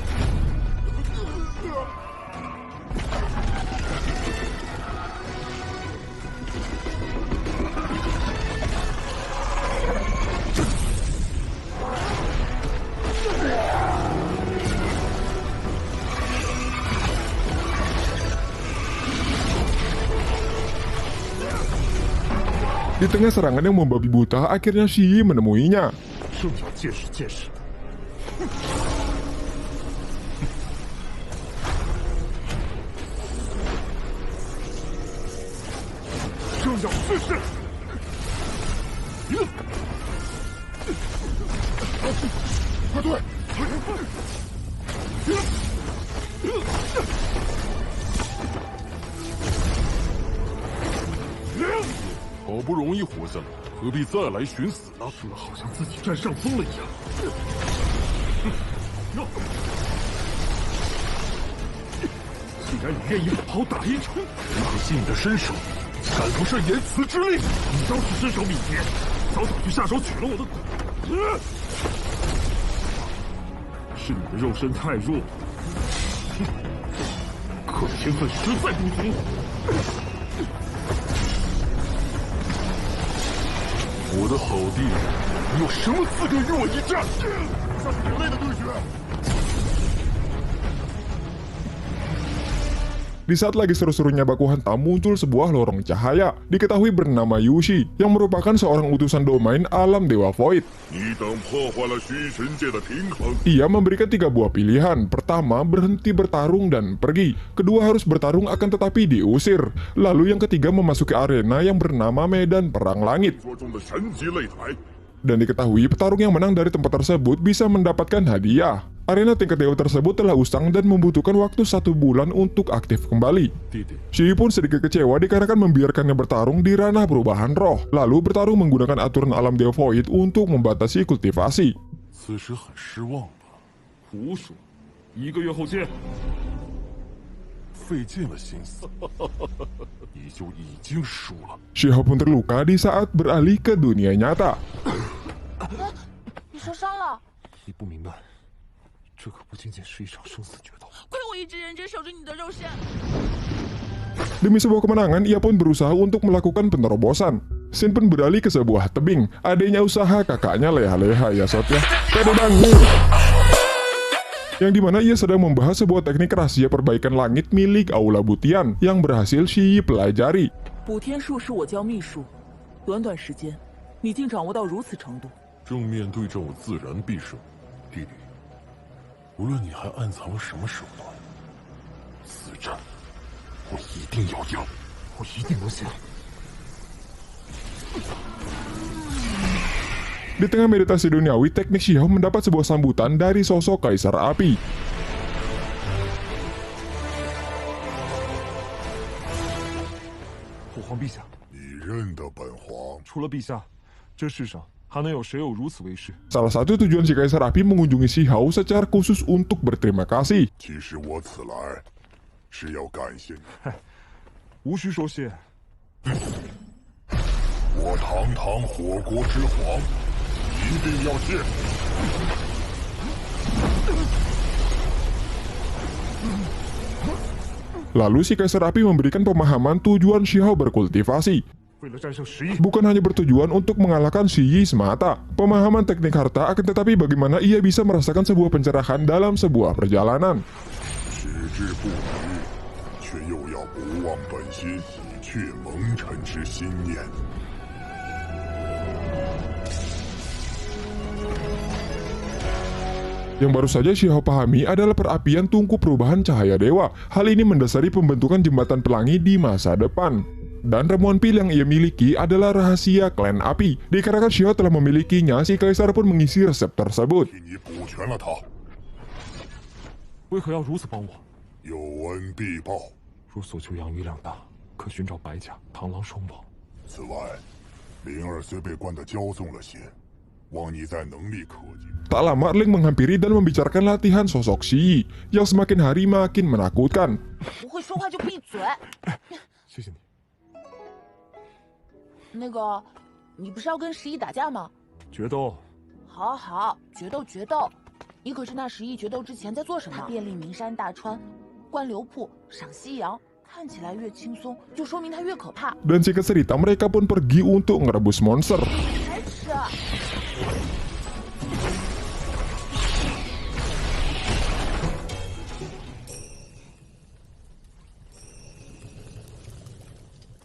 ？Di tengah serangan yang membabi buta, akhirnya Shi menemuinya. 正要见识见识。正要试试。快退！好不容易活下来，何必再来寻死呢？说的好像自己占上风了一样。既然你愿意好好打一场，如何信你的身手，赶不上言辞之力？你要是身手敏捷，早就下手取了我的骨。是你的肉身太弱，可天分实在不足。我的好弟，你有什么资格与我一战？像人类的对决。 Di saat lagi seru-serunya baku hantam, muncul sebuah lorong cahaya, diketahui bernama Yushi, yang merupakan seorang utusan domain alam Dewa Void. 你等破坏了虚神界的平衡。 Ia memberikan 3 buah pilihan. Pertama, berhenti bertarung dan pergi. Kedua, harus bertarung akan tetapi diusir. Lalu yang ketiga, memasuki arena yang bernama Medan Perang Langit. 说中的神级擂台， Dan diketahui petarung yang menang dari tempat tersebut bisa mendapatkan hadiah. Arena tingkat dewa tersebut telah usang dan membutuhkan waktu 1 bulan untuk aktif kembali. 弟弟， Shi pun sedikit kecewa dikarenakan membiarkannya bertarung di ranah perubahan roh, lalu bertarung menggunakan aturan alam Dewa Void untuk membatasi kultivasi. 此时很失望吧？胡说，1个月后见。费尽了心思，你就已经输了。 Shihab pun terluka di saat beralih ke dunia nyata. 你受伤了？你不明白，这可不仅仅是一场生死决斗。亏我一直认真守着你的肉身。 Demi sebuah kemenangan, ia pun berusaha untuk melakukan penerobosan. Shin pun beralih ke sebuah tebing. Adanya usaha, kakaknya leha-leha ya sob ya. Pede bangun. Yang dimana ia sedang membahas sebuah teknik rahasia perbaikan langit milik Aula Butian yang berhasil Shi pelajari. 补天术是我教秘术，短短时间，你竟掌握到如此程度。正面对战我自然必胜，弟弟。无论你还暗藏了什么手段，此战我一定要赢，我一定能行。 Di tengah meditasi duniawi, teknik Shihab mendapat sebuah sambutan dari sosok Kaisar Api. 父皇陛下，你认得本皇？除了陛下，这世上还能有谁有如此威势？ Salah satu tujuan si Kaisar Api mengunjungi Shihab secara khusus untuk berterima kasih. 其实我此来是要感谢你。无需说谢。我堂堂火国之皇，一定要谢。 Lalu si Kaisar Api memberikan pemahaman tujuan Xiao berkultivasi. 为了战胜11， Bukan hanya bertujuan untuk mengalahkan Shi Yi semata. Pemahaman teknik harta akan tetapi bagaimana ia bisa merasakan sebuah pencerahan dalam sebuah perjalanan. 矢志不渝，却又要不忘本心，以却蒙尘之心念。 Yang baru saja Xiao pahami adalah perapian tungku perubahan cahaya dewa. Hal ini mendasari pembentukan jembatan pelangi di masa depan. Dan ramuan pil yang ia miliki adalah rahasia klan api. Dikarenakan Xiao telah memilikinya, si Kaisar pun mengisi resep tersebut. 替你补全了他，为何要如此帮我？有恩必报。若所求养育两大，可寻找白甲、螳螂双宝。此外，灵儿虽被灌得骄纵了些，望你在能力可及。 Tak lama Ling menghampiri dan membicarakan latihan sosok Shi Yi yang semakin hari makin menakutkan. 不会说话就闭嘴。谢谢你。那个，你不是要跟11打架吗？决斗，好好，决斗决斗。你可是那11决斗之前在做什么？他遍历名山大川，观流瀑，赏夕阳。看起来越轻松，就说明他越可怕。 Dan singkat cerita mereka pun pergi untuk merebus monster. 还吃。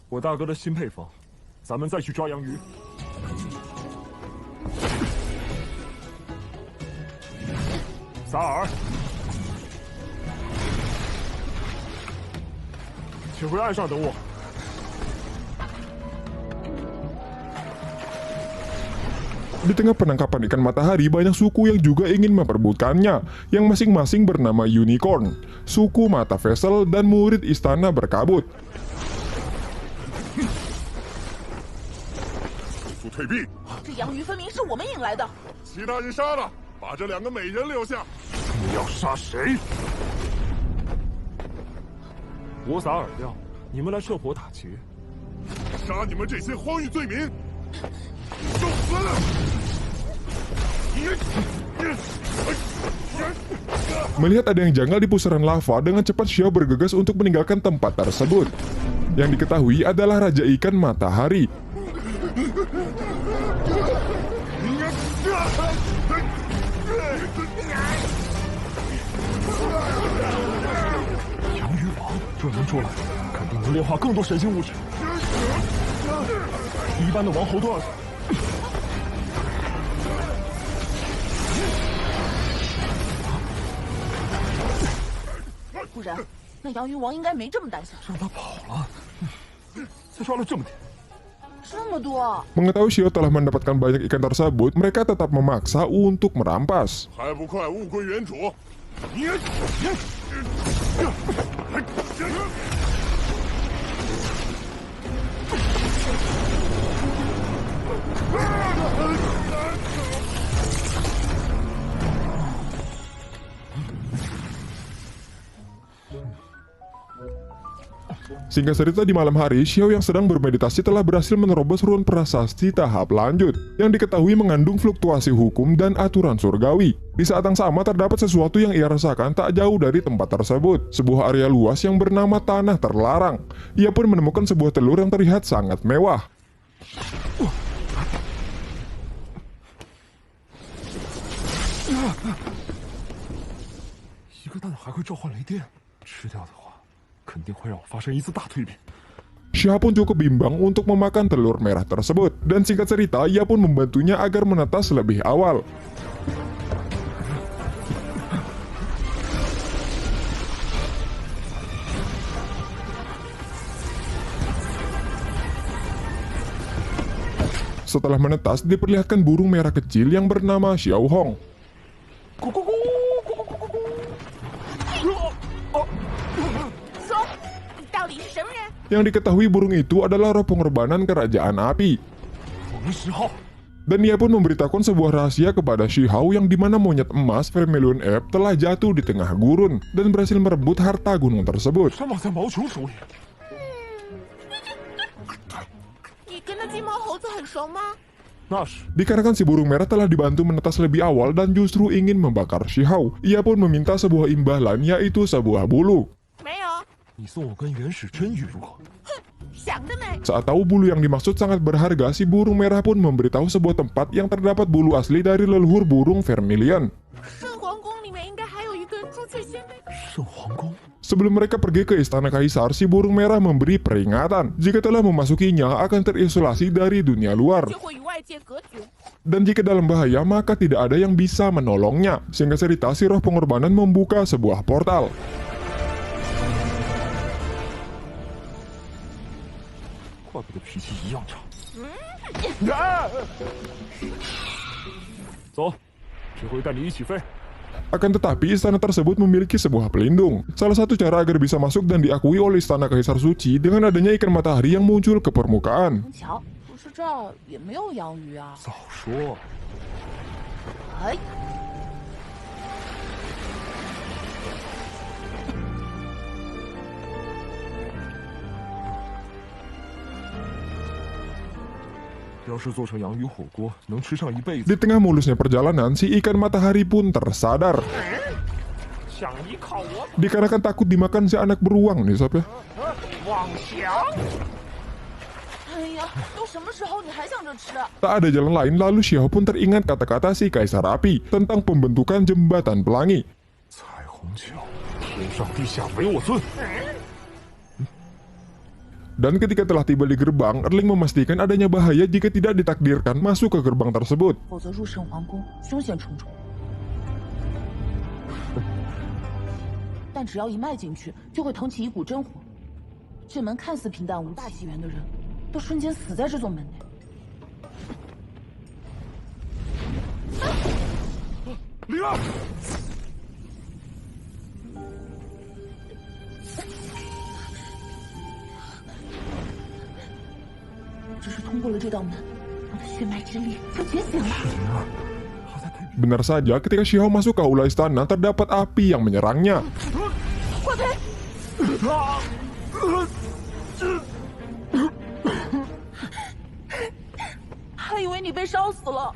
我大哥的新配方，咱们再去抓洋鱼。萨尔，请回岸上等我。 Di tengah penangkapan ikan matahari, banyak suku yang juga ingin memperebutkannya, yang masing-masing bernama Unicorn, suku Mata Vessel, dan murid istana berkabut. 速退避！这洋鱼分明是我们引来的。其他人杀了，把这2个美人留下。你要杀谁？我撒饵料，你们来射火打劫。杀你们这些荒域罪民！受死！ Melihat ada yang janggal di pusaran lava, dengan cepat Xiao bergegas untuk meninggalkan tempat tersebut. Yang diketahui adalah Raja Ikan Matahari. 洋鱼王若能捉来，肯定能炼化更多神性物质。一般的王猴都要死。 不然，那洋鱼王应该没这么胆小。让他跑了，才抓了这么点。这么多， Mengetahui Xiao telah mendapatkan banyak ikan tersebut, mereka tetap memaksa untuk merampas. 还不快物归原主！ Singkat cerita, di malam hari, Xiao yang sedang bermeditasi telah berhasil menerobos rune prasasti tahap lanjut yang diketahui mengandung fluktuasi hukum dan aturan surgawi. Di saat yang sama terdapat sesuatu yang ia rasakan tak jauh dari tempat tersebut, sebuah area luas yang bernama Tanah Terlarang. Ia pun menemukan sebuah telur yang terlihat sangat mewah. 一个蛋还会召唤雷电，吃掉的话，肯定会让我发生一次大蜕变。 Xiao pun cukup bimbang untuk memakan telur merah tersebut, dan singkat cerita ia pun membantunya agar menetas lebih awal. Setelah menetas, diperlihatkan burung merah kecil yang bernama Xiao Hong. Yang diketahui burung itu adalah roh pengorbanan kerajaan api. Dan ia pun memberitahukan sebuah rahasia kepada Shi Hao yang dimana monyet emas Vermilion Ape telah jatuh di tengah gurun dan berhasil merebut harta gunung tersebut. 你跟他金毛猴子很熟吗？ 那是 Dikarenakan si burung merah telah dibantu menetas lebih awal dan justru ingin membakar Shihao, ia pun meminta sebuah imbalan yaitu sebuah bulu. 没有，你送我根原始真玉如何？ 想得美！ Saat tahu bulu yang dimaksud sangat berharga, si burung merah pun memberitahu sebuah tempat yang terdapat bulu asli dari leluhur burung Vermilion. 圣皇宫里面应该还有一根朱雀仙贝。 圣皇宫。 Sebelum mereka pergi ke istana kaisar, si burung merah memberi peringatan. Jika telah memasukinya, akan terisolasi dari dunia luar. 就会与外界隔绝。 Dan jika dalam bahaya, maka tidak ada yang bisa menolongnya. Singkat cerita, si roh pengorbanan membuka sebuah portal. 怪不得脾气一样差。走，这回带你一起飞。 Akan tetapi, istana tersebut memiliki sebuah pelindung. Salah satu cara agar bisa masuk dan diakui oleh istana kaisar suci dengan adanya ikan matahari yang muncul ke permukaan. 虹桥，可是这儿也没有洋鱼啊。早说，哎，要是做成洋鱼火锅，能吃上一辈子。 Di tengah mulusnya perjalanan, si ikan matahari pun tersadar. 想依靠我 Dikarenakan takut dimakan si anak beruang nih sob ya. 妄想。哎呀，都什么时候你还想着吃？ Tak ada jalan lain, lalu Xiao pun teringat kata-kata si kaisar api tentang pembentukan jembatan pelangi. 彩虹桥，天上地下唯我尊。 Dan ketika telah tiba di gerbang, Erling memastikan adanya bahaya jika tidak ditakdirkan masuk ke gerbang tersebut. 否则入圣皇宫凶险重重。但只要一迈进去，就会腾起一股真火。这门看似平淡无大纪元的人，都瞬间死在这座门内。灵儿，只是通过了这道门，我的血脉之力就觉醒了。灵儿，好在太 Benar saja, ketika Xiao masuk ke aula istana, terdapat api yang menyerangnya. 霍培，还以为你被烧死了。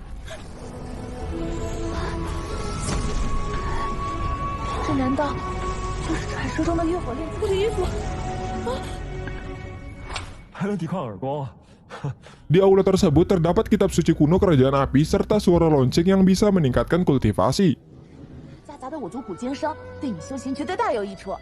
这难道就是传说中的月火炼出的衣服？ 还能抵抗耳光啊！ Di aula tersebut terdapat kitab suci kuno kerajaan api serta suara lonceng yang bisa meningkatkan kultivasi. 夹杂的我族古经声，对你修行绝对大有益处。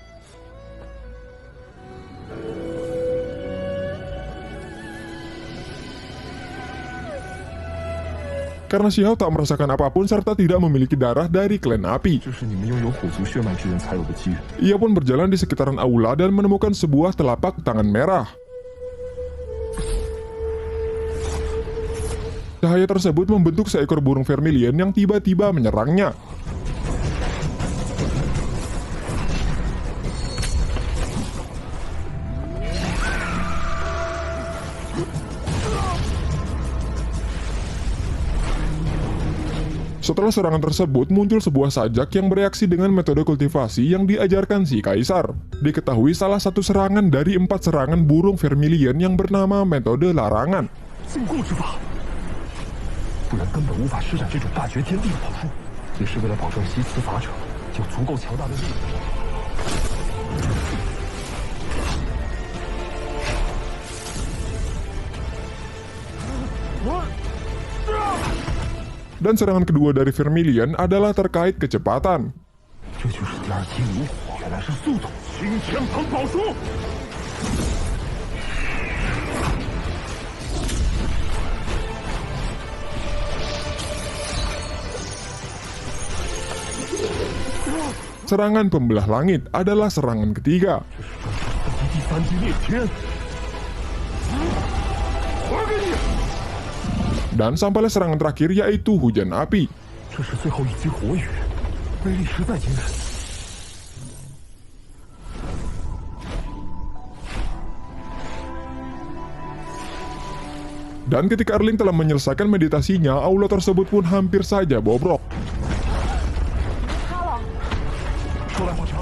Karena Xiao tak merasakan apapun serta tidak memiliki darah dari klan api. 这是你们拥有虎族血脉之人才有的机遇。 Ia pun berjalan di sekitaran aula dan menemukan sebuah telapak tangan merah. Cahaya tersebut membentuk seekor burung Vermilion yang tiba-tiba menyerangnya. Setelah serangan tersebut, muncul sebuah sajak yang bereaksi dengan metode kultivasi yang diajarkan si kaisar. Diketahui salah satu serangan dari 4 serangan burung Vermilion yang bernama metode larangan. 禁锢之法，不然根本无法施展这种大绝天地的法术。也是为了保证习此法者有足够强大的力量。 Dan serangan kedua dari Vermilion adalah terkait kecepatan. 这就是第二期炉火，原来是速度。青天蓬宝书， Serangan pembelah langit adalah serangan ketiga. 这是第三击裂天。还给你！ Dan sampailah serangan terakhir yaitu hujan api. 这是最后一击火雨，威力实在惊人。 Dan ketika Erling telah menyelesaikan meditasinya, aula tersebut pun hampir saja bobrok. 出来，火强！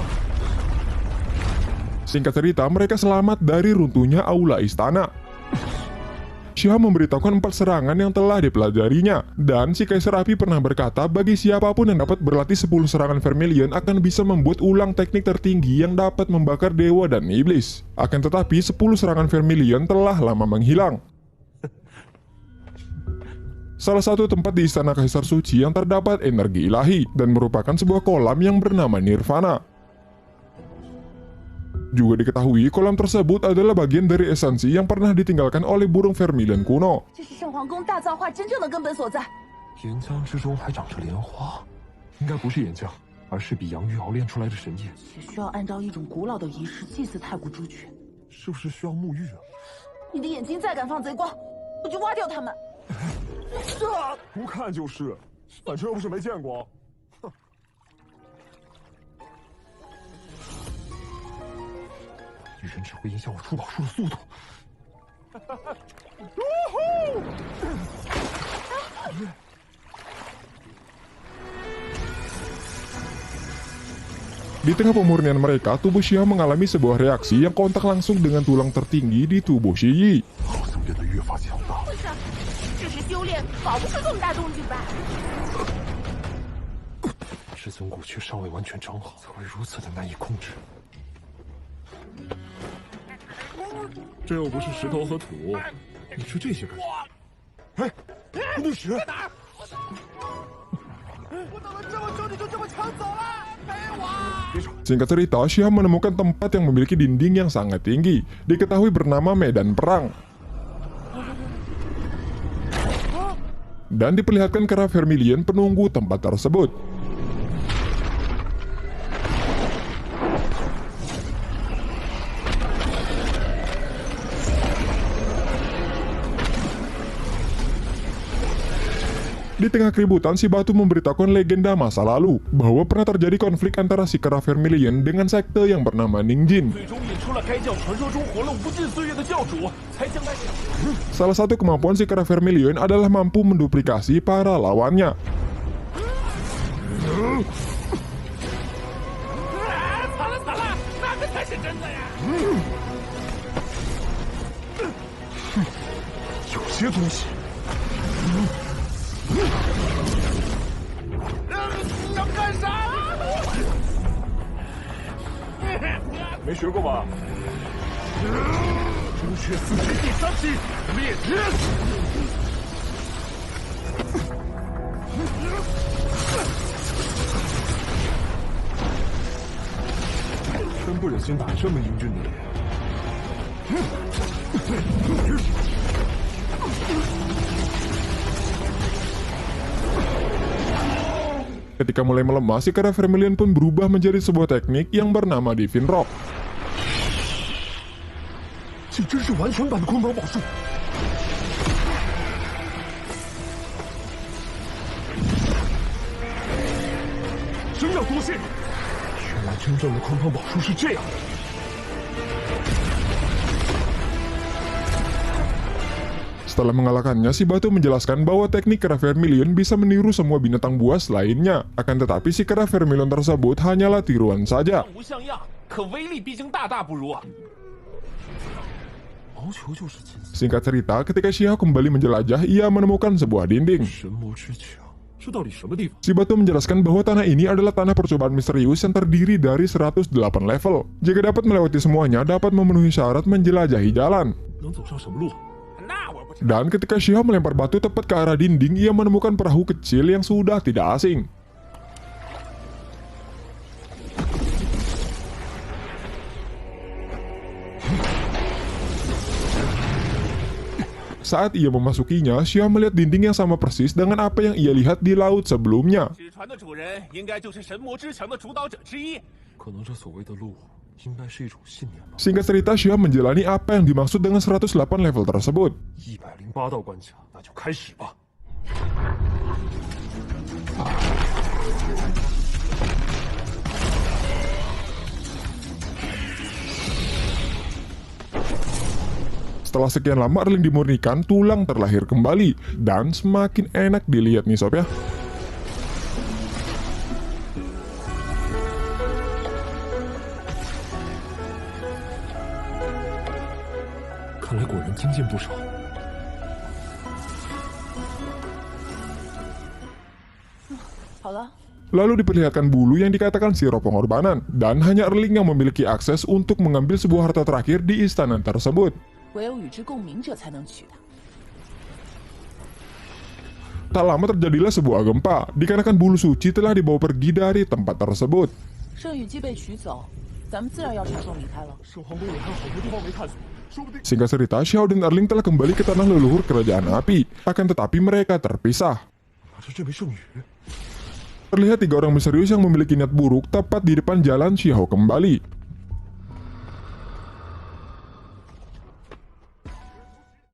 Singkat cerita, mereka selamat dari runtuhnya aula istana. Shihab memberitahukan 4 serangan yang telah dipelajarinya. Dan si Kaisar Api pernah berkata bagi siapapun yang dapat berlatih 10 serangan Vermilion akan bisa membuat ulang teknik tertinggi yang dapat membakar dewa dan iblis. Akan tetapi 10 serangan Vermilion telah lama menghilang. Salah satu tempat di Istana Kaisar Suci yang terdapat energi ilahi dan merupakan sebuah kolam yang bernama Nirvana. Juga diketahui kolam tersebut adalah bagian dari esensi yang pernah ditinggalkan oleh burung Vermilion kuno. 这是圣皇宫大造化真正的根本所在。岩浆之中还长着莲花，应该不是岩浆，而是比杨玉熬炼出来的神液。也需要按照一种古老的仪式祭祀太古朱雀。是不是需要沐浴啊？你的眼睛再敢放贼光，我就挖掉它们。不看就是，反正又不是没见过。哼！女神只会影响我出宝术的速度。Di tengah pemurnian mereka, tubuh Shihab mengalami sebuah reaksi yang kontak langsung dengan tulang tertinggi di tubuh Shi Yi. 好像变得越发强大。为啥？只是修炼，搞不出这么大动静吧？至尊骨却尚未完全长好，才会如此的难以控制。这又不是石头和土，你吃这些干什么？哎，绿石！我等了这么久，你就这么抢走了？给我！ Singkat cerita, Shihab menemukan tempat yang memiliki dinding yang sangat tinggi, diketahui bernama Medan Perang. Dan diperlihatkan kera Vermilion penunggu tempat tersebut. Di tengah keributan, si batu memberitahukan legenda masa lalu bahwa pernah terjadi konflik antara si kera Vermilion dengan sekte yang bernama Ningjin. Salah satu kemampuan si kera Vermilion adalah mampu menduplikasi para lawannya.你要干啥？没学过吧？朱雀四级第3期灭绝。真不忍心打这么英俊的脸。 Ketika mulai melemah, si kera Vermilion pun berubah menjadi sebuah teknik yang bernama Divine Rock. 这真是完全版的昆仑宝术。真要多谢你！原来真正的昆仑宝术是这样的。 Setelah mengalahkannya, si batu menjelaskan bahwa teknik kera Vermilion bisa meniru semua binatang buas lainnya. Akan tetapi si kera Vermilion tersebut hanyalah tiruan saja. Singkat cerita, ketika Shihab kembali menjelajah, ia menemukan sebuah dinding. Si batu menjelaskan bahwa tanah ini adalah tanah percobaan misterius yang terdiri dari 108 level. Jika dapat melewati semuanya, dapat memenuhi syarat menjelajahi jalan. Dan ketika Shihab melempar batu tepat ke arah dinding, ia menemukan perahu kecil yang sudah tidak asing. Saat ia memasukinya, Shihab melihat dinding yang sama persis dengan apa yang ia lihat di laut sebelumnya. Singkat cerita, Shihab menjalani apa yang dimaksud dengan 108 level tersebut. Setelah sekian lama Erling dimurnikan, tulang terlahir kembali dan semakin enak dilihat nih sob ya. Lalu diperlihatkan bulu yang dikatakan sirup pengorbanan, dan hanya Erling yang memiliki akses untuk mengambil sebuah harta terakhir di istana tersebut. 唯有与之共鸣者才能取它。 Tak lama terjadilah sebuah gempa, dikarenakan bulu suci telah dibawa pergi dari tempat tersebut. 圣羽姬被取走，咱们自然要乘胜离开了。圣皇宫里还有好多地方没探索，说不定。 Singkat cerita, Xiao dan Erling telah kembali ke tanah leluhur kerajaan api, akan tetapi mereka terpisah. 拿着这枚圣羽， Terlihat 3 orang misterius yang memiliki niat buruk tepat di depan jalan Xiao kembali.